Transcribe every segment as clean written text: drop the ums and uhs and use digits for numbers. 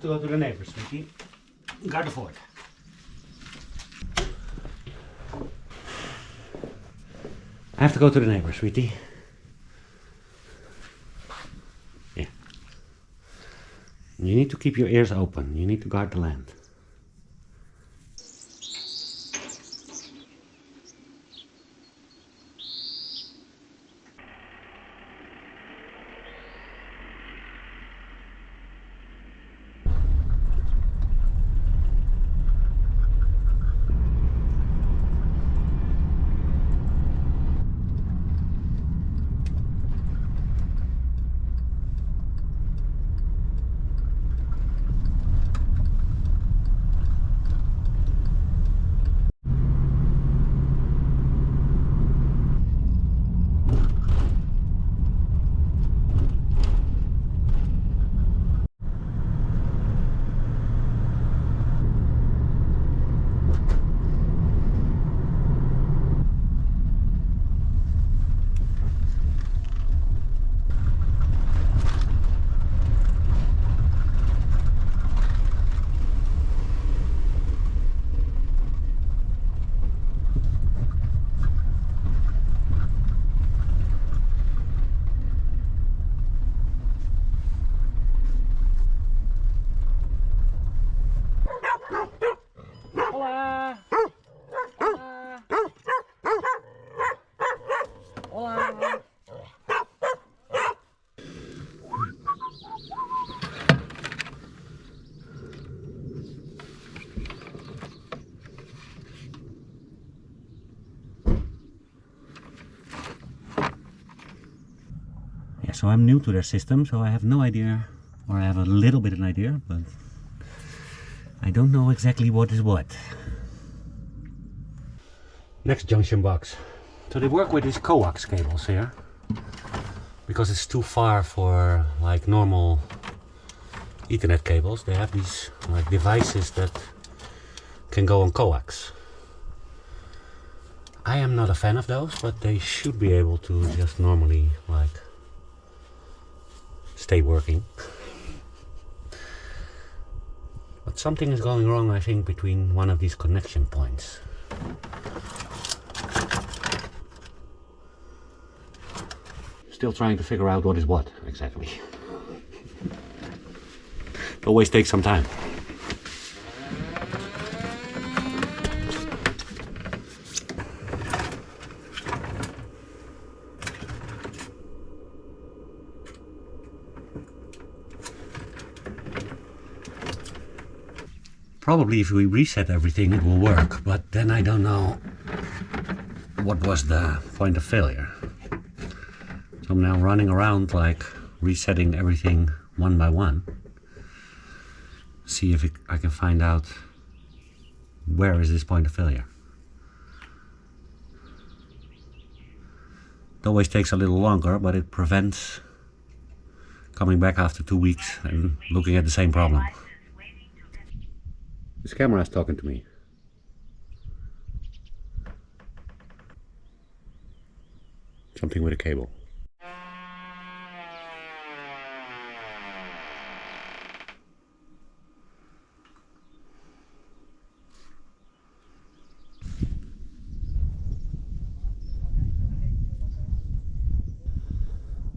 have to go to the neighbors, sweetie. Guard the fort. I have to go to the neighbors, sweetie. Yeah. You need to keep your ears open. You need to guard the land. Hola! Hola! Hola! Yeah, so I'm new to their system, so I have no idea, or I have a little bit of an idea, but I don't know exactly what is what. Next junction box. So they work with these coax cables here, because it's too far for like normal Ethernet cables. They have these like devices that can go on coax. I am not a fan of those, but they should be able to just normally like stay working. But something is going wrong, I think, between one of these connection points. Still trying to figure out what is what exactly. It always takes some time. Probably if we reset everything it will work, but then I don't know what was the point of failure. So I'm now running around like resetting everything one by one. See if I can find out where is this point of failure. It always takes a little longer, but it prevents coming back after 2 weeks and looking at the same problem. This camera is talking to me. Something with a cable.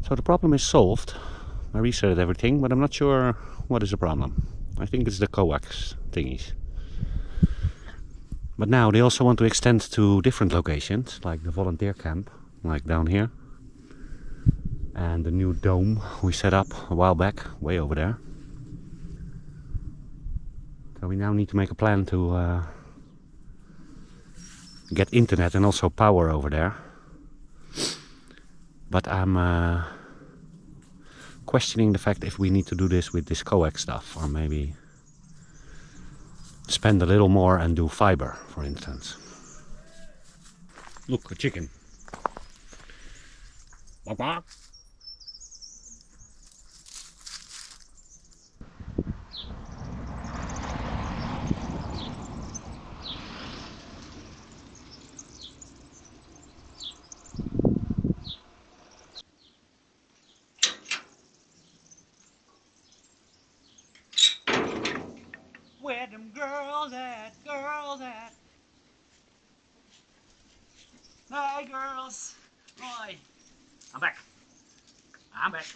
So the problem is solved. I reset everything, but I'm not sure what is the problem. I think it's the coax thingies. But now they also want to extend to different locations, like the volunteer camp, like down here. And the new dome we set up a while back, way over there. So we now need to make a plan to get internet and also power over there. But I'm questioning the fact if we need to do this with this coax stuff, or maybe spend a little more and do fiber, for instance. Look, a chicken. Baba. Where them girls at? Girls at? Hi girls. Oi. I'm back. I'm back.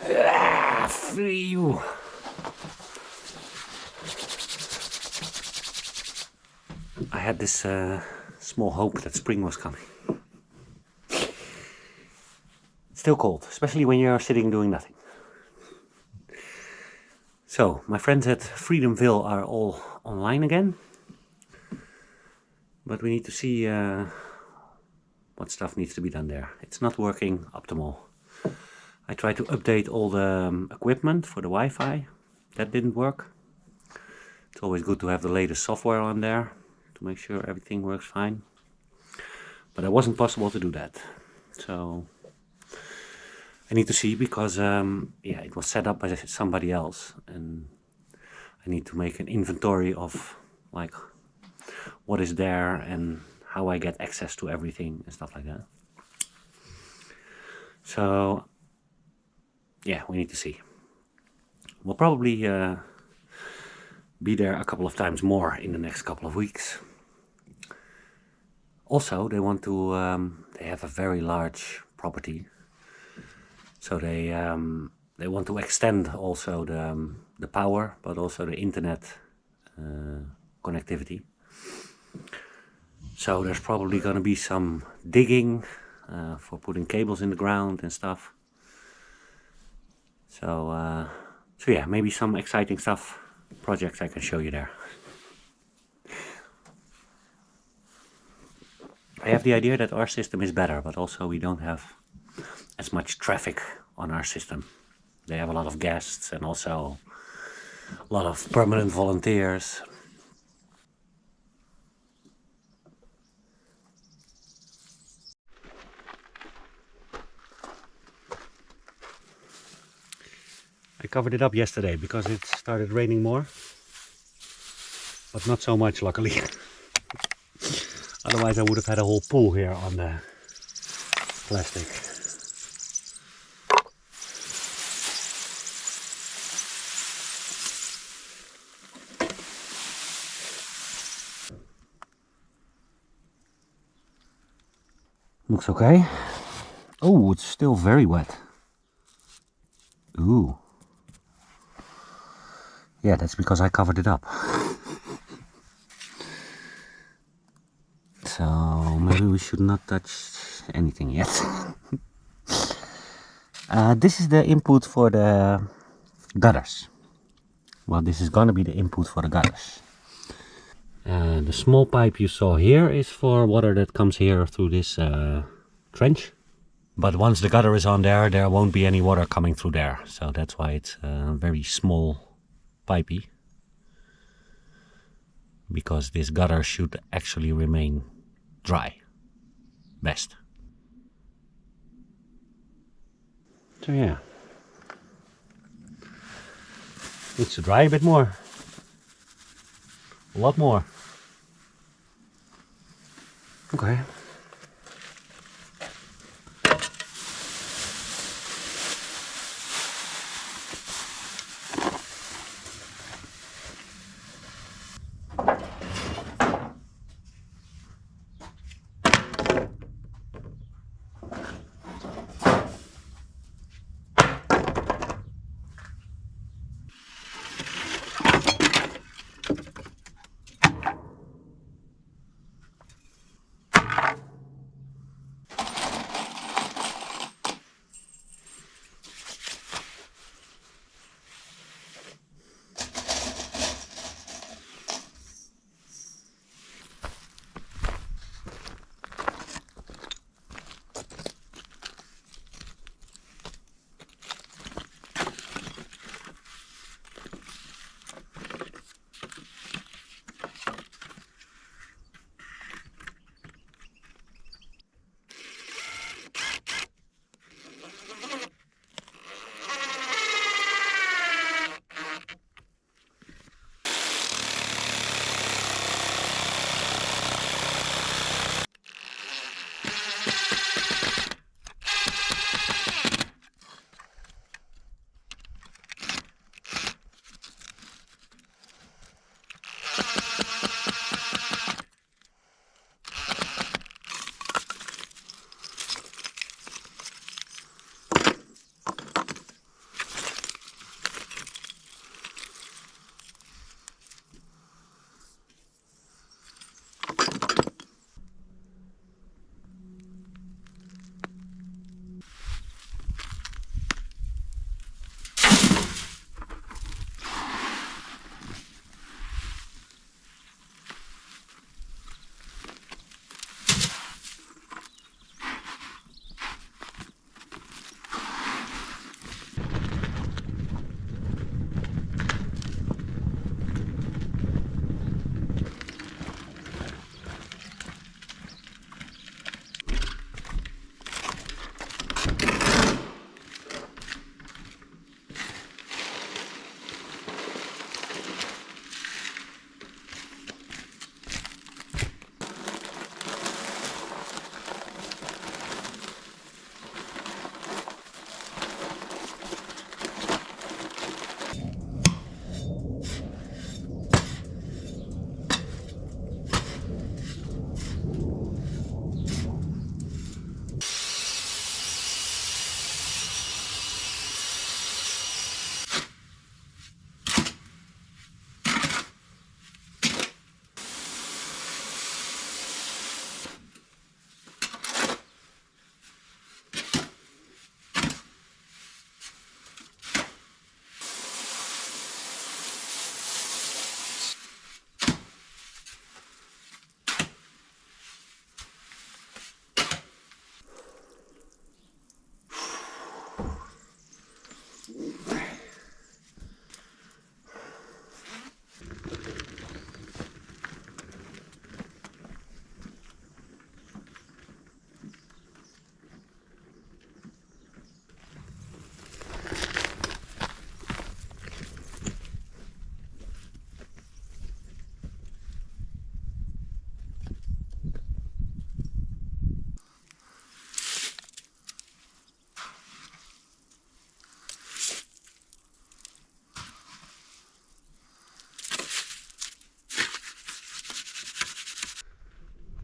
Ah, free you. I had this small hope that spring was coming. Still cold, especially when you're sitting doing nothing. So, my friends at Freedomville are all online again. But we need to see what stuff needs to be done there. It's not working optimal. I tried to update all the equipment for the Wi-Fi. That didn't work. It's always good to have the latest software on there to make sure everything works fine. But it wasn't possible to do that. So I need to see because yeah, it was set up by somebody else, and I need to make an inventory of like what is there and how I get access to everything and stuff like that. So yeah, we need to see. We'll probably be there a couple of times more in the next couple of weeks. Also, they want to, they have a very large property, so they want to extend also the power, but also the internet connectivity. So there's probably going to be some digging for putting cables in the ground and stuff. So so yeah, maybe some exciting stuff, projects I can show you there. I have the idea that our system is better, but also we don't have as much traffic on our system. They have a lot of guests and also a lot of permanent volunteers. I covered it up yesterday because it started raining more, but not so much luckily. Otherwise I would have had a whole pool here on the plastic. Looks okay. Oh, it's still very wet. Ooh. Yeah, that's because I covered it up. So maybe we should not touch anything yet. This is the input for the gutters. Well, this is gonna be the input for the gutters. The small pipe you saw here is for water that comes here through this trench. But once the gutter is on there, there won't be any water coming through there. So that's why it's very small pipey. Because this gutter should actually remain dry. Best. So yeah. Needs to dry a bit more. A lot more. Okay.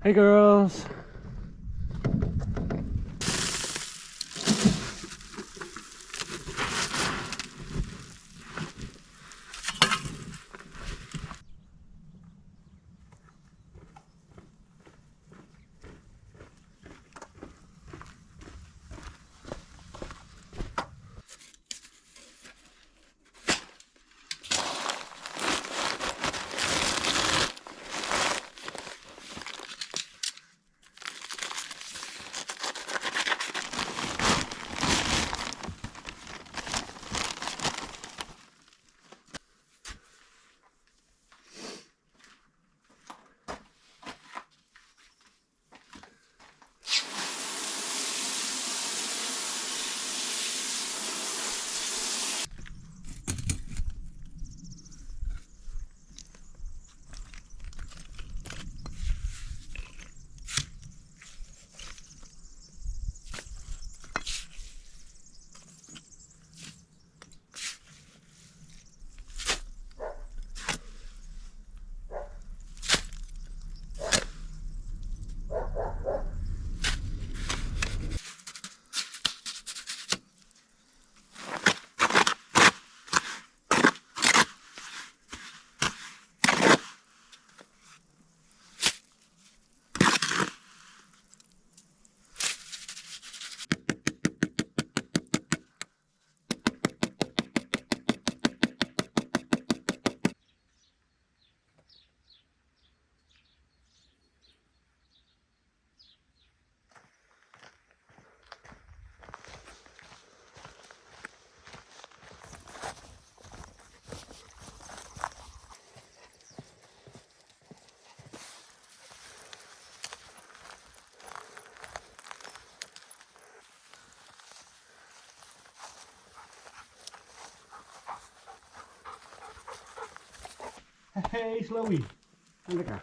Hey girls! Hey Slowy, lekker.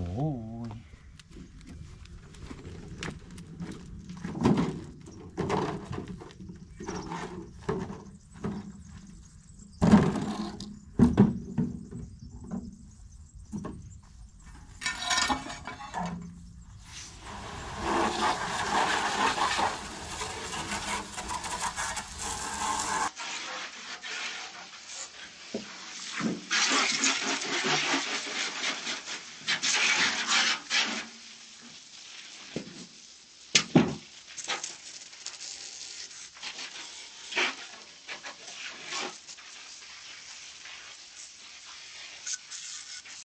Oh.